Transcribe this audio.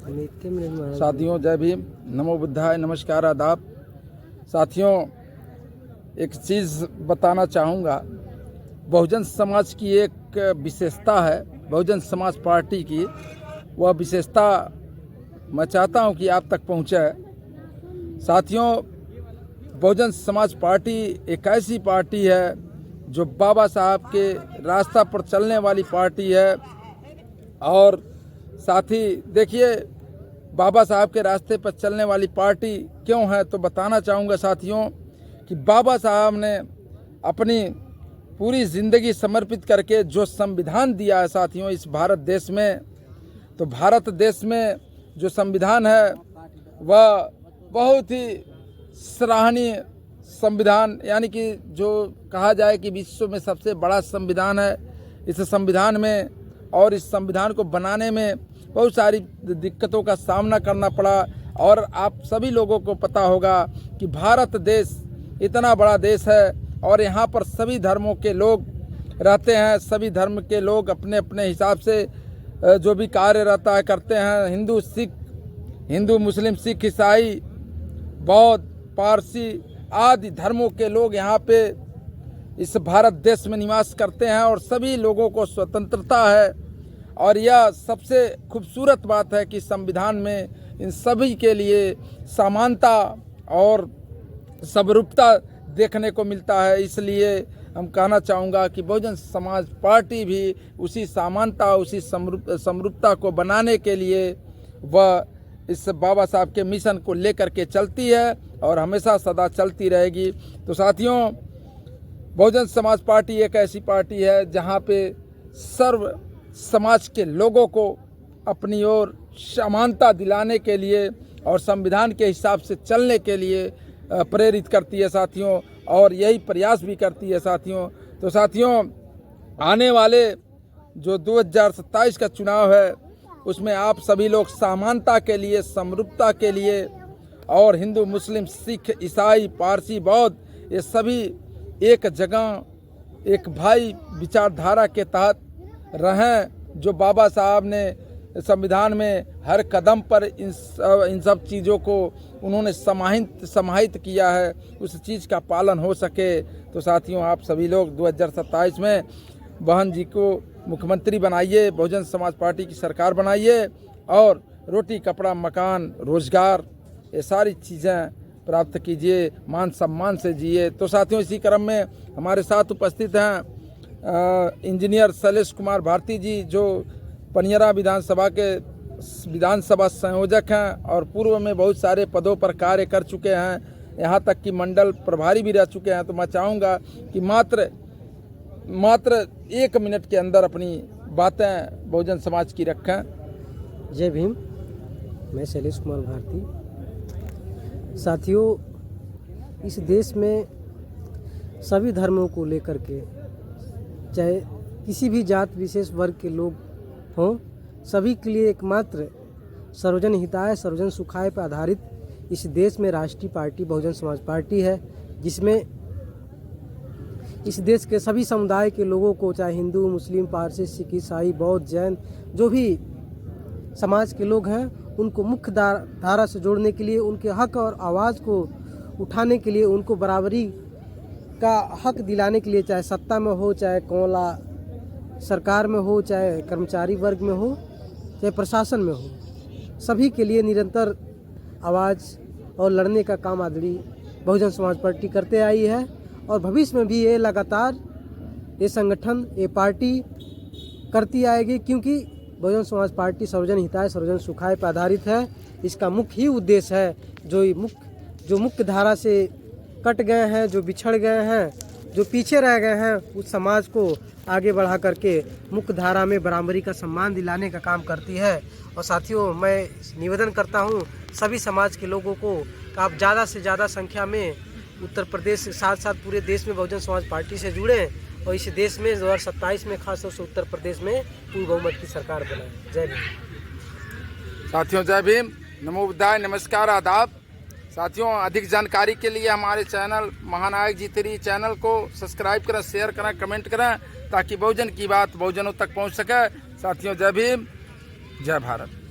साथियों जय भीम, नमो बुद्धाय, नमस्कार, आदाब। साथियों एक चीज़ बताना चाहूँगा। बहुजन समाज की एक विशेषता है, बहुजन समाज पार्टी की, वह विशेषता मैं चाहता हूँ कि आप तक पहुँचे। साथियों बहुजन समाज पार्टी एक ऐसी पार्टी है जो बाबा साहब के रास्ता पर चलने वाली पार्टी है। और साथ ही देखिए बाबा साहब के रास्ते पर चलने वाली पार्टी क्यों है, तो बताना चाहूँगा साथियों कि बाबा साहब ने अपनी पूरी ज़िंदगी समर्पित करके जो संविधान दिया है साथियों इस भारत देश में, तो भारत देश में जो संविधान है वह बहुत ही सराहनीय संविधान, यानी कि जो कहा जाए कि विश्व में सबसे बड़ा संविधान है। इस संविधान में और इस संविधान को बनाने में बहुत सारी दिक्कतों का सामना करना पड़ा। और आप सभी लोगों को पता होगा कि भारत देश इतना बड़ा देश है और यहाँ पर सभी धर्मों के लोग रहते हैं। सभी धर्म के लोग अपने अपने हिसाब से जो भी कार्य रहता है करते हैं। हिंदू मुस्लिम सिख ईसाई बौद्ध पारसी आदि धर्मों के लोग यहाँ पे इस भारत देश में निवास करते हैं और सभी लोगों को स्वतंत्रता है। और यह सबसे खूबसूरत बात है कि संविधान में इन सभी के लिए समानता और समरूपता देखने को मिलता है। इसलिए हम कहना चाहूँगा कि बहुजन समाज पार्टी भी उसी समानता उसी समरूपता को बनाने के लिए वह इस बाबा साहब के मिशन को लेकर के चलती है और हमेशा सदा चलती रहेगी। तो साथियों बहुजन समाज पार्टी एक ऐसी पार्टी है जहाँ पे सर्व समाज के लोगों को अपनी ओर समानता दिलाने के लिए और संविधान के हिसाब से चलने के लिए प्रेरित करती है साथियों, और यही प्रयास भी करती है साथियों। तो साथियों आने वाले जो 2027 का चुनाव है उसमें आप सभी लोग समानता के लिए, समरूपता के लिए और हिंदू मुस्लिम सिख ईसाई पारसी बौद्ध ये सभी एक जगह एक भाई विचारधारा के तहत रहें। जो बाबा साहब ने संविधान में हर कदम पर इन सब चीज़ों को उन्होंने समाहित किया है, उस चीज़ का पालन हो सके। तो साथियों आप सभी लोग 2027 में बहन जी को मुख्यमंत्री बनाइए, बहुजन समाज पार्टी की सरकार बनाइए और रोटी कपड़ा मकान रोजगार ये सारी चीज़ें प्राप्त कीजिए, मान सम्मान से जिए। तो साथियों इसी क्रम में हमारे साथ उपस्थित हैं इंजीनियर शैलेश कुमार भारती जी, जो पनियरा विधानसभा संयोजक हैं और पूर्व में बहुत सारे पदों पर कार्य कर चुके हैं, यहाँ तक कि मंडल प्रभारी भी रह चुके हैं। तो मैं चाहूँगा कि मात्र 1 मिनट के अंदर अपनी बातें बहुजन समाज की रखें। जय भीम, मैं शैलेश कुमार भारती। साथियों इस देश में सभी धर्मों को लेकर के, चाहे किसी भी जात विशेष वर्ग के लोग हों, सभी के लिए एकमात्र सर्वजन हिताय सर्वजन सुखाय पर आधारित इस देश में राष्ट्रीय पार्टी बहुजन समाज पार्टी है, जिसमें इस देश के सभी समुदाय के लोगों को, चाहे हिंदू मुस्लिम पारसी सिख ईसाई बौद्ध जैन जो भी समाज के लोग हैं, उनको मुख्य धारा से जोड़ने के लिए, उनके हक और आवाज़ को उठाने के लिए, उनको बराबरी का हक दिलाने के लिए, चाहे सत्ता में हो, चाहे कोला सरकार में हो, चाहे कर्मचारी वर्ग में हो, चाहे प्रशासन में हो, सभी के लिए निरंतर आवाज़ और लड़ने का काम आदरणीय बहुजन समाज पार्टी करते आई है। और भविष्य में भी ये लगातार ये संगठन ये पार्टी करती आएगी, क्योंकि बहुजन समाज पार्टी सर्वजन हिताय सर्वजन सुखाय पर आधारित है। इसका मुख्य ही उद्देश्य है जो मुख्य धारा से कट गए हैं, जो बिछड़ गए हैं, जो पीछे रह गए हैं, उस समाज को आगे बढ़ा करके मुख्य धारा में बराबरी का सम्मान दिलाने का काम करती है। और साथियों मैं निवेदन करता हूँ सभी समाज के लोगों को कि आप ज़्यादा से ज़्यादा संख्या में उत्तर प्रदेश के साथ साथ पूरे देश में बहुजन समाज पार्टी से जुड़ें और इस देश में 2027 में खासतौर से उत्तर प्रदेश में पूर्ण बहुमत की सरकार बनाएं। जय भीम। साथियों जय भीम, नमो बुद्धाय, नमस्कार, आदाब। साथियों अधिक जानकारी के लिए हमारे चैनल महानायक जी 3 चैनल को सब्सक्राइब करें, शेयर करें, कमेंट करें, ताकि बहुजन की बात बहुजनों तक पहुंच सके। साथियों जय भीम, जय भारत।